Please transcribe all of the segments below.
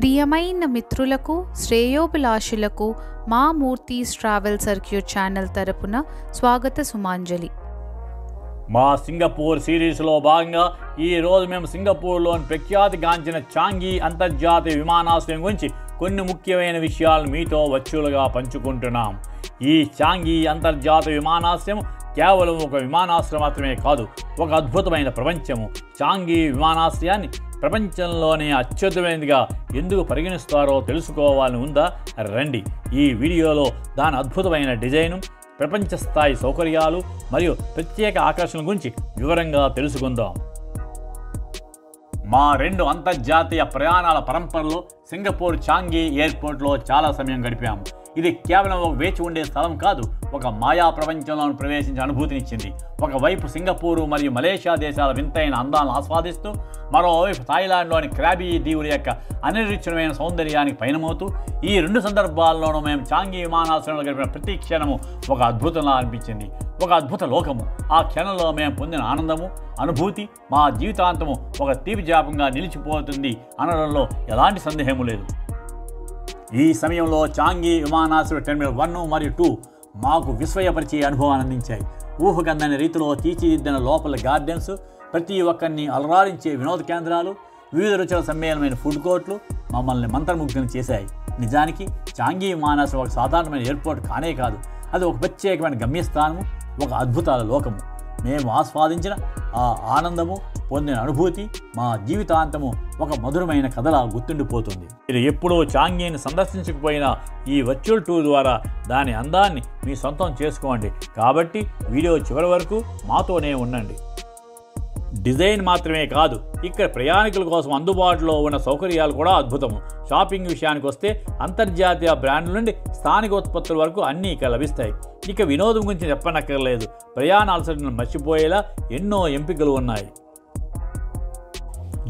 ప్రియమైన మిత్రులకు శ్రేయోభిలాషులకు మా మూర్తీస్ ట్రావెల్ సర్క్యూట్ ఛానల్ తరపున స్వాగత సుమాంజలి. మా సింగపూర్ సిరీస్లో భాగంగా ఈరోజు మేము సింగపూర్లోని ప్రఖ్యాతిగాంచిన చాంగి అంతర్జాతీయ విమానాశ్రయం గురించి కొన్ని ముఖ్యమైన విషయాలను మీతో వర్చువల్గా పంచుకుంటున్నాం. ఈ చాంగి అంతర్జాతీయ విమానాశ్రయం కేవలం ఒక విమానాశ్రయం మాత్రమే కాదు, ఒక అద్భుతమైన ప్రపంచము. చాంగి విమానాశ్రయాన్ని ప్రపంచంలోనే అత్యద్భుతమైనదిగా ఎందుకు పరిగణిస్తారో తెలుసుకోవాలని ఉందా? రండి, ఈ వీడియోలో దాని అద్భుతమైన డిజైను, ప్రపంచ స్థాయి సౌకర్యాలు మరియు ప్రత్యేక ఆకర్షణల గురించి వివరంగా తెలుసుకుందాం. మా 2 అంతర్జాతీయ ప్రయాణాల పరంపరలో సింగపూర్ చాంగి ఎయిర్పోర్ట్లో చాలా సమయం గడిపాము. ఇది కేవలం ఒక వేచి ఉండే స్థలం కాదు, ఒక మాయా ప్రపంచంలో ప్రవేశించే అనుభూతినిచ్చింది. ఒకవైపు సింగపూరు మరియు మలేషియా దేశాల వింతైన అందాలను ఆస్వాదిస్తూ, మరోవైపు థాయిలాండ్లోని క్రాబీ దీవుల యొక్క అనిర్వచనమైన సౌందర్యానికి పయనమవుతూ, ఈ 2 సందర్భాల్లోనూ మేము చాంగి విమానాశ్రయంలో గడిపిన ప్రతి క్షణము ఒక అద్భుతంగా అనిపించింది, ఒక అద్భుత లోకము. ఆ క్షణంలో మేము పొందిన ఆనందము, అనుభూతి మా జీవితాంతము ఒక తీపి జ్ఞాపకంగా నిలిచిపోతుంది అనడంలో ఎలాంటి సందేహము లేదు. ఈ సమయంలో చాంగి విమానాశ్రయ టెర్మినల్ 1 మరియు 2 మాకు విస్మయపరిచే అనుభవాన్ని అందించాయి. ఊహకందని రీతిలో తీర్చిదిద్దిన లోపల గార్డెన్స్, ప్రతి ఒక్కరిని అలరారించే వినోద కేంద్రాలు, వివిధ రుచుల సమ్మేళనమైన ఫుడ్ కోర్ట్లు మమ్మల్ని మంత్రముగ్ధులను చేశాయి. నిజానికి చాంగి విమానాశ్రయం ఒక సాధారణమైన ఎయిర్పోర్ట్ కానే కాదు, అది ఒక ప్రత్యేకమైన గమ్యస్థానము, ఒక అద్భుతాల లోకము. మేము ఆస్వాదించిన ఆ ఆనందము, పొందిన అనుభూతి మా జీవితాంతము ఒక మధురమైన కథలా గుర్తుండిపోతుంది. మీరు ఎప్పుడూ చాంగిని సందర్శించకపోయినా ఈ వర్చువల్ టూర్ ద్వారా దాని అందాన్ని మీ సొంతం చేసుకోండి. కాబట్టి వీడియో చివరి వరకు మాతోనే ఉండండి. డిజైన్ మాత్రమే కాదు, ఇక్కడ ప్రయాణికుల కోసం అందుబాటులో ఉన్న సౌకర్యాలు కూడా అద్భుతము. షాపింగ్ విషయానికి వస్తే అంతర్జాతీయ బ్రాండ్ల నుండి స్థానిక ఉత్పత్తుల వరకు అన్నీ ఇక్కడ లభిస్తాయి. ఇక వినోదం గురించి చెప్పనక్కర్లేదు, ప్రయాణ అలసటను మర్చిపోయేలా ఎన్నో ఎంపికలు ఉన్నాయి.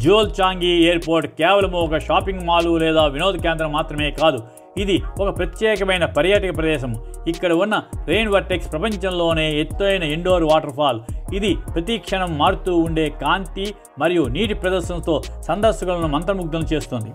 జ్యువల్ చాంగి ఎయిర్పోర్ట్ కేవలం ఒక షాపింగ్ మాల్ లేదా వినోద కేంద్రం మాత్రమే కాదు, ఇది ఒక ప్రత్యేకమైన పర్యాటక ప్రదేశం. ఇక్కడ ఉన్న రెయిన్ వర్టెక్స్ ప్రపంచంలోనే ఎత్తైన ఇండోర్ వాటర్ ఫాల్. ఇది ప్రతి క్షణం మారుతూ ఉండే కాంతి మరియు నీటి ప్రదర్శనతో సందర్శకులను మంత్రముగ్ధులను చేస్తుంది.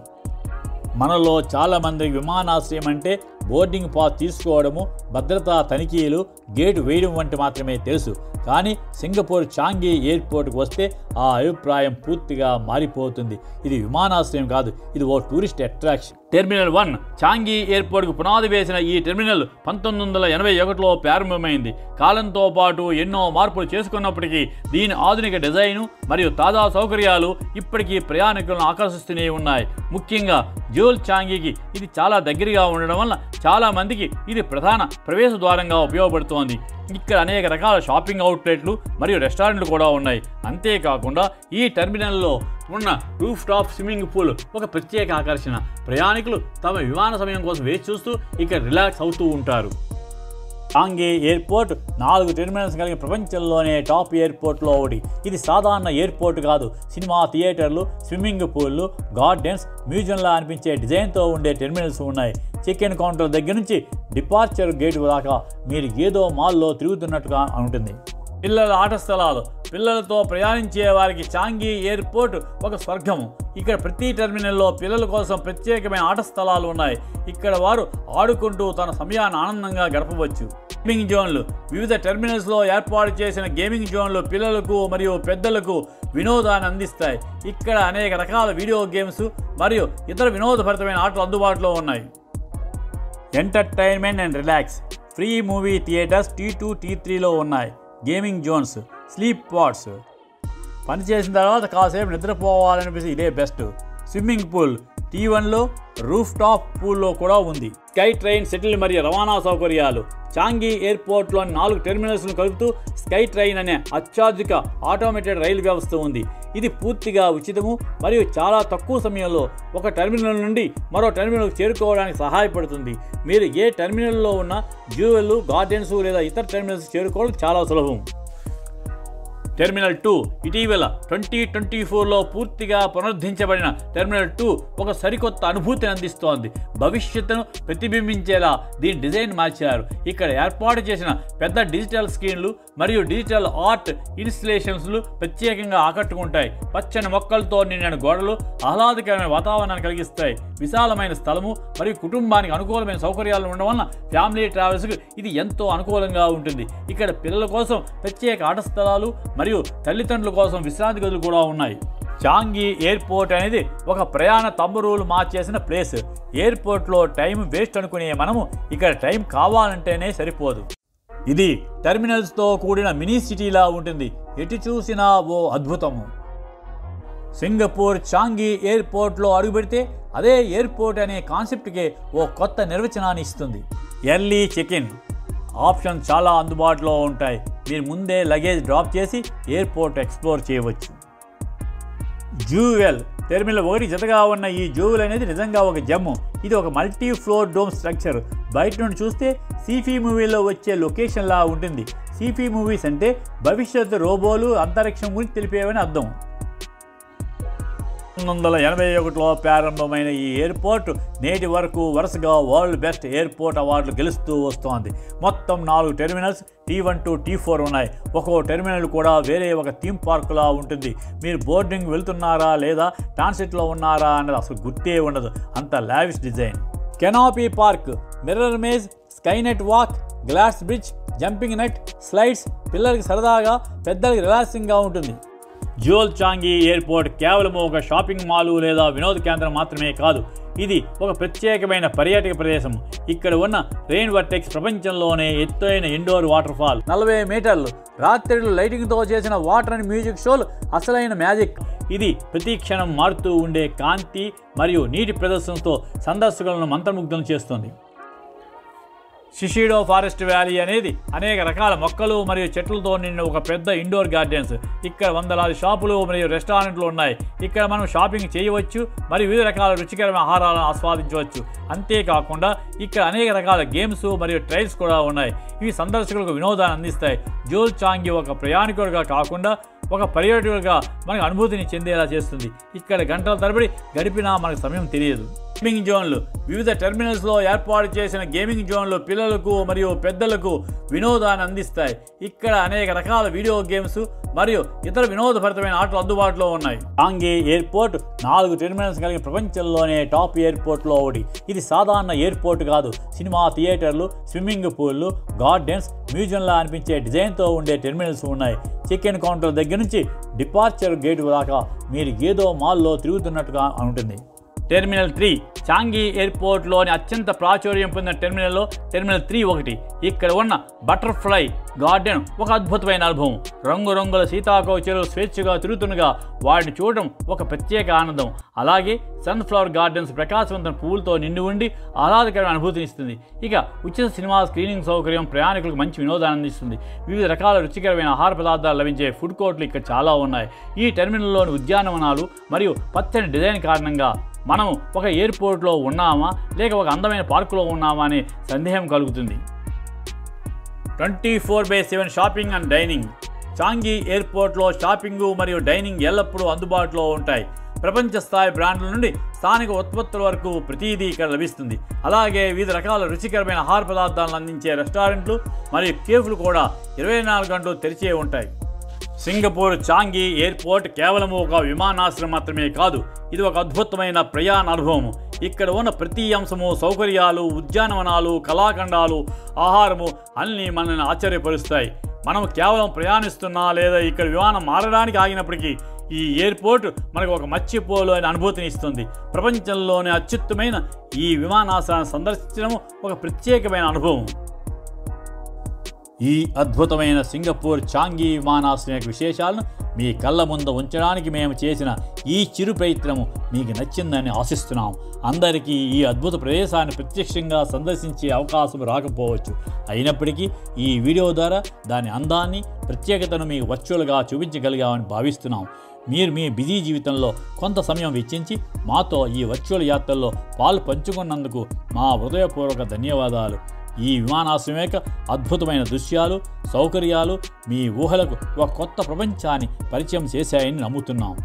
మనలో చాలామందికి విమానాశ్రయం అంటే బోర్డింగ్ పాస్ తీసుకోవడము, భద్రతా తనిఖీలు, గేటు వేయడం వంటి మాత్రమే తెలుసు. కానీ సింగపూర్ చాంగి ఎయిర్పోర్ట్కి వస్తే ఆ అభిప్రాయం పూర్తిగా మారిపోతుంది. ఇది విమానాశ్రయం కాదు, ఇది ఓ టూరిస్ట్ అట్రాక్షన్. టెర్మినల్ 1 చాంగి ఎయిర్పోర్ట్కు పునాది వేసిన ఈ టెర్మినల్ 1981లో ప్రారంభమైంది. కాలంతో పాటు ఎన్నో మార్పులు చేసుకున్నప్పటికీ దీని ఆధునిక డిజైను మరియు తాజా సౌకర్యాలు ఇప్పటికీ ప్రయాణికులను ఆకర్షిస్తూనే ఉన్నాయి. ముఖ్యంగా జ్యువల్ చాంగికి ఇది చాలా దగ్గరగా ఉండడం వల్ల చాలామందికి ఇది ప్రధాన ప్రవేశ ద్వారంగా ఉపయోగపడుతోంది. ఇక్కడ అనేక రకాల షాపింగ్ అవుట్లెట్లు మరియు రెస్టారెంట్లు కూడా ఉన్నాయి. అంతేకాకుండా ఈ టెర్మినల్లో ఉన్న రూఫ్ టాప్ స్విమ్మింగ్ పూల్ ఒక ప్రత్యేక ఆకర్షణ. ప్రయాణికులు తమ విమాన సమయం కోసం వేచి చూస్తూ ఇక్కడ రిలాక్స్ అవుతూ ఉంటారు. చాంగి ఎయిర్పోర్ట్ 4 టెర్మినల్స్ కలిగిన ప్రపంచంలోనే టాప్ ఎయిర్పోర్ట్లో ఒకటి. ఇది సాధారణ ఎయిర్పోర్ట్ కాదు, సినిమా థియేటర్లు, స్విమ్మింగ్ పూల్లు, గార్డెన్స్, మ్యూజియంలా అనిపించే డిజైన్తో ఉండే టెర్మినల్స్ ఉన్నాయి. చెక్ ఇన్ కౌంటర్ దగ్గర నుంచి డిపార్చర్ గేట్ దాకా మీరు ఏదో మాల్లో తిరుగుతున్నట్టుగా ఉంటుంది. పిల్లల ఆట స్థలాలు, పిల్లలతో ప్రయాణించే వారికి చాంగి ఎయిర్పోర్ట్ ఒక స్వర్గము. ఇక్కడ ప్రతి టెర్మినల్లో పిల్లల కోసం ప్రత్యేకమైన ఆట స్థలాలు ఉన్నాయి. ఇక్కడ వారు ఆడుకుంటూ తన సమయాన్ని ఆనందంగా గడపవచ్చు. గేమింగ్ జోన్లు, వివిధ టెర్మినల్స్లో ఏర్పాటు చేసిన గేమింగ్ జోన్లు పిల్లలకు మరియు పెద్దలకు వినోదాన్ని అందిస్తాయి. ఇక్కడ అనేక రకాల వీడియో గేమ్స్ మరియు ఇతర వినోదభరితమైన ఆటలు అందుబాటులో ఉన్నాయి. Entertainment and relax, free movie theatres T2, T3లో ఉన్నాయి. గేమింగ్ జోన్స్, స్లీప్ పాడ్స్, పనిచేసిన తర్వాత కాసేపు నిద్రపోవాలనిపిస్తే ఇదే బెస్ట్. స్విమ్మింగ్ పూల్ T1లో, రూఫ్ టాప్ పూల్లో కూడా ఉంది. స్కై ట్రైన్ షటిల్ మరియు రవాణా సౌకర్యాలు. చాంగి ఎయిర్పోర్ట్లోని 4 టెర్మినల్స్ను కలుపుతూ స్కై ట్రైన్ అనే అత్యాధునిక ఆటోమేటెడ్ రైలు వ్యవస్థ ఉంది. ఇది పూర్తిగా ఉచితము మరియు చాలా తక్కువ సమయంలో ఒక టెర్మినల్ నుండి మరో టెర్మినల్కి చేరుకోవడానికి సహాయపడుతుంది. మీరు ఏ టెర్మినల్లో ఉన్న జ్యువెల్, గార్డెన్స్ లేదా ఇతర టెర్మినల్స్ చేరుకోవడం చాలా సులభం. టెర్మినల్ 2 ఇటీవల 2024లో పూర్తిగా పునరుద్ధరించబడిన టెర్మినల్ 2 ఒక సరికొత్త అనుభూతిని అందిస్తోంది. భవిష్యత్తును ప్రతిబింబించేలా దీని డిజైన్ మార్చారు. ఇక్కడ ఏర్పాటు చేసిన పెద్ద డిజిటల్ స్క్రీన్లు మరియు డిజిటల్ ఆర్ట్ ఇన్స్టలేషన్స్లు ప్రత్యేకంగా ఆకట్టుకుంటాయి. పచ్చని మొక్కలతో నిండిన గోడలు ఆహ్లాదకరమైన వాతావరణాన్ని కలిగిస్తాయి. విశాలమైన స్థలము మరియు కుటుంబానికి అనుకూలమైన సౌకర్యాలు ఉండడం వలన ఫ్యామిలీ ట్రావెల్స్కు ఇది ఎంతో అనుకూలంగా ఉంటుంది. ఇక్కడ పిల్లల కోసం ప్రత్యేక ఆట స్థలాలు మరియు తల్లిదండ్రుల కోసం విశ్రాంతి గదులు కూడా ఉన్నాయి. చాంగి ఎయిర్పోర్ట్ అనేది ఒక ప్రయాణ తంబురూలు మార్చేసిన ప్లేస్. ఎయిర్పోర్ట్లో టైం వేస్ట్ అనుకునే మనము ఇక్కడ టైం కావాలంటేనే సరిపోదు. ఇది టెర్మినల్స్తో కూడిన మినీ సిటీలా ఉంటుంది. ఎటు చూసినా ఓ అద్భుతము. సింగపూర్ చాంగి ఎయిర్పోర్ట్లో అడుగుపెడితే అదే ఎయిర్పోర్ట్ అనే కాన్సెప్ట్కే ఓ కొత్త నిర్వచనాన్ని ఇస్తుంది. ఎర్లీ చెక్-ఇన్ ఆప్షన్ చాలా అందుబాటులో ఉంటాయి. మీరు ముందే లగేజ్ డ్రాప్ చేసి ఎయిర్పోర్ట్ ఎక్స్ప్లోర్ చేయవచ్చు. జ్యూవెల్ టెర్మినల్ 1 జతగా ఉన్న ఈ జ్యూవెల్ అనేది నిజంగా ఒక జమ్ము. ఇది ఒక మల్టీ ఫ్లోర్ డోమ్ స్ట్రక్చర్. బయట నుండి చూస్తే సీఫీ మూవీలో వచ్చే లొకేషన్లా ఉంటుంది. సీఫీ మూవీస్ అంటే భవిష్యత్తు రోబోలు అంతరిక్షం గురించి తెలిపేవని అర్థం. 1981లో ప్రారంభమైన ఈ ఎయిర్పోర్ట్ నేటి వరకు వరుసగా వరల్డ్ బెస్ట్ ఎయిర్పోర్ట్ అవార్డులు గెలుస్తూ వస్తోంది. మొత్తం 4 టెర్మినల్స్ T1 to T4 ఉన్నాయి. ఒక్కో టెర్మినల్ కూడా వేరే ఒక థీమ్ పార్కులా ఉంటుంది. మీరు బోర్డింగ్ వెళ్తున్నారా లేదా ట్రాన్సిట్లో ఉన్నారా అన్నది అసలు గుర్తే ఉండదు. అంత lavish design. Canopy park, mirror maze, sky net walk, glass bridge, jumping net, slides పిల్లలకి సరదాగా, పెద్దలకి రిలాక్సింగ్గా ఉంటుంది. జ్యూవెల్ చాంగి ఎయిర్పోర్ట్ కేవలం ఒక షాపింగ్ మాల్ లేదా వినోద కేంద్రం మాత్రమే కాదు. ఇది ఒక ప్రత్యేకమైన పర్యాటక ప్రదేశం. ఇక్కడ ఉన్న రెయిన్ వర్టెక్స్ ప్రపంచంలోనే ఎత్తైన ఇండోర్ వాటర్ ఫాల్. 40 మీటర్లు. రాత్రిళ్ళు లైటింగ్తో చేసిన వాటర్ అండ్ మ్యూజిక్ షోలు అసలైన మ్యాజిక్. ఇది ప్రతి క్షణం మారుతూ ఉండే కాంతి మరియు నీటి ప్రదర్శనతో సందర్శకులను మంత్రముగ్ధులను చేస్తుంది. షిషిడో ఫారెస్ట్ వ్యాలీ అనేది అనేక రకాల మొక్కలు మరియు చెట్లతో నిండిన ఒక పెద్ద ఇండోర్ గార్డెన్స్. ఇక్కడ వందలాది షాపులు మరియు రెస్టారెంట్లు ఉన్నాయి. ఇక్కడ మనం షాపింగ్ చేయవచ్చు మరియు వివిధ రకాల రుచికరమైన ఆహారాలను ఆస్వాదించవచ్చు. అంతేకాకుండా ఇక్కడ అనేక రకాల గేమ్స్ మరియు ట్రైల్స్ కూడా ఉన్నాయి. ఇవి సందర్శకులకు వినోదాన్ని అందిస్తాయి. జ్యూవెల్ చాంగి ఒక ప్రయాణికుడిగా కాకుండా ఒక పర్యాటకుడిగా మనకు అనుభూతిని చెందేలా చేస్తుంది. ఇక్కడ గంటల తరబడి గడిపినా మనకు సమయం తెలియదు. గేమింగ్ జోన్లు. వివిధ టెర్మినల్స్లో ఏర్పాటు చేసిన గేమింగ్ జోన్లు పిల్లలకు మరియు పెద్దలకు వినోదాన్ని అందిస్తాయి. ఇక్కడ అనేక రకాల వీడియో గేమ్స్ మరియు ఇతర వినోదభరితమైన ఆటలు అందుబాటులో ఉన్నాయి. చాంగి ఎయిర్పోర్ట్ 4 టెర్మినల్స్ కలిగిన ప్రపంచంలోనే టాప్ ఎయిర్పోర్ట్లో ఒకటి. ఇది సాధారణ ఎయిర్పోర్ట్ కాదు. సినిమా థియేటర్లు, స్విమ్మింగ్ పూల్లు, గార్డెన్స్, మ్యూజియంలా అనిపించే డిజైన్తో ఉండే టెర్మినల్స్ ఉన్నాయి. చెక్-ఇన్ కౌంటర్ దగ్గర నుంచి డిపార్చర్ గేట్ దాకా మీరు ఏదో మాల్లో తిరుగుతున్నట్టుగా ఉంటుంది. టెర్మినల్ 3 చాంగి ఎయిర్పోర్ట్లోని అత్యంత ప్రాచుర్యం పొందిన టెర్మినల్లో టెర్మినల్ 3 ఒకటి. ఇక్కడ ఉన్న బటర్ఫ్లై గార్డెన్ ఒక అద్భుతమైన అనుభవం. రంగురంగుల సీతాకోకచిలుకలు స్వేచ్ఛగా తిరుగుతుండగా వాటిని చూడడం ఒక ప్రత్యేక ఆనందం. అలాగే సన్ఫ్లవర్ గార్డెన్స్ ప్రకాశవంతమైన పువ్వులతో నిండి ఉండి ఆహ్లాదకరమైన అనుభూతిని ఇస్తుంది. ఇక ఉచిత సినిమా స్క్రీనింగ్ సౌకర్యం ప్రయాణికులకు మంచి వినోదాన్ని అందిస్తుంది. వివిధ రకాల రుచికరమైన ఆహార పదార్థాలు లభించే ఫుడ్ కోర్టులు ఇక్కడ చాలా ఉన్నాయి. ఈ టెర్మినల్లోని ఉద్యానవనాలు మరియు పచ్చని డిజైన్ కారణంగా మనం ఒక ఎయిర్పోర్ట్లో ఉన్నామా లేక ఒక అందమైన పార్కులో ఉన్నామా అనే సందేహం కలుగుతుంది. 24/7 షాపింగ్ అండ్ డైనింగ్. చాంగి ఎయిర్పోర్ట్లో షాపింగ్ మరియు డైనింగ్ ఎల్లప్పుడూ అందుబాటులో ఉంటాయి. ప్రపంచ స్థాయి బ్రాండ్ల నుండి స్థానిక ఉత్పత్తుల వరకు ప్రతిదీ ఇక్కడ లభిస్తుంది. అలాగే వివిధ రకాల రుచికరమైన ఆహార పదార్థాలను అందించే రెస్టారెంట్లు మరియు కేఫ్లు కూడా 24 గంటలు తెరిచే ఉంటాయి. సింగపూర్ చాంగి ఎయిర్పోర్ట్ కేవలం ఒక విమానాశ్రయం మాత్రమే కాదు. ఇది ఒక అద్భుతమైన ప్రయాణ అనుభవం. ఇక్కడ ఉన్న ప్రతి అంశము, సౌకర్యాలు, ఉద్యానవనాలు, కళాఖండాలు, ఆహారము అన్నీ మనల్ని ఆశ్చర్యపరుస్తాయి. మనం కేవలం ప్రయాణిస్తున్నా లేదా ఇక్కడ విమానం మారడానికి ఆగినప్పటికీ ఈ ఎయిర్పోర్ట్ మనకు ఒక మర్చిపోలేని అనుభూతిని ఇస్తుంది. ప్రపంచంలోనే అత్యుత్తమైన ఈ విమానాశ్రయాన్ని సందర్శించడం ఒక ప్రత్యేకమైన అనుభవం. ఈ అద్భుతమైన సింగపూర్ చాంగి విమానాశ్రయ విశేషాలను మీ కళ్ళ ముందు ఉంచడానికి మేము చేసిన ఈ చిరు ప్రయత్నము మీకు నచ్చిందని ఆశిస్తున్నాం. అందరికీ ఈ అద్భుత ప్రదేశాన్ని ప్రత్యక్షంగా సందర్శించే అవకాశం రాకపోవచ్చు. అయినప్పటికీ ఈ వీడియో ద్వారా దాని అందాన్ని, ప్రత్యేకతను మీకు వర్చువల్గా చూపించగలిగామని భావిస్తున్నాం. మీరు మీ బిజీ జీవితంలో కొంత సమయం వెచ్చించి మాతో ఈ వర్చువల్ యాత్రల్లో పాలు పంచుకున్నందుకు మా హృదయపూర్వక ధన్యవాదాలు. ఈ విమానాశ్రయం యొక్క అద్భుతమైన దృశ్యాలు, సౌకర్యాలు మీ ఊహలకు ఒక కొత్త ప్రపంచాన్ని పరిచయం చేశాయని నమ్ముతున్నాం.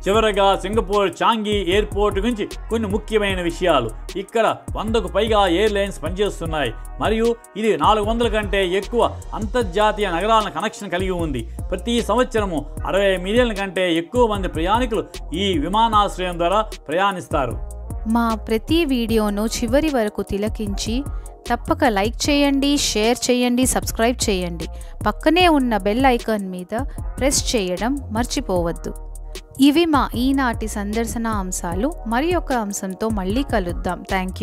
చివరగా సింగపూర్ చాంగి ఎయిర్పోర్ట్ గురించి కొన్ని ముఖ్యమైన విషయాలు. ఇక్కడ 100కు పైగా ఎయిర్లైన్స్ పనిచేస్తున్నాయి మరియు ఇది 400 కంటే ఎక్కువ అంతర్జాతీయ నగరాల కనెక్షన్ కలిగి ఉంది. ప్రతి సంవత్సరము 60 మిలియన్ల కంటే ఎక్కువ మంది ప్రయాణికులు ఈ విమానాశ్రయం ద్వారా ప్రయాణిస్తారు. మా ప్రతి వీడియోను చివరి వరకు తిలకించి తప్పక లైక్ చేయండి, షేర్ చేయండి, సబ్స్క్రైబ్ చేయండి. పక్కనే ఉన్న బెల్ ఐకాన్ మీద ప్రెస్ చేయడం మర్చిపోవద్దు. ఇవి మా ఈనాటి సందర్శన అంశాలు. మరి ఒక అంశంతో మళ్ళీ కలుద్దాం. Thank you.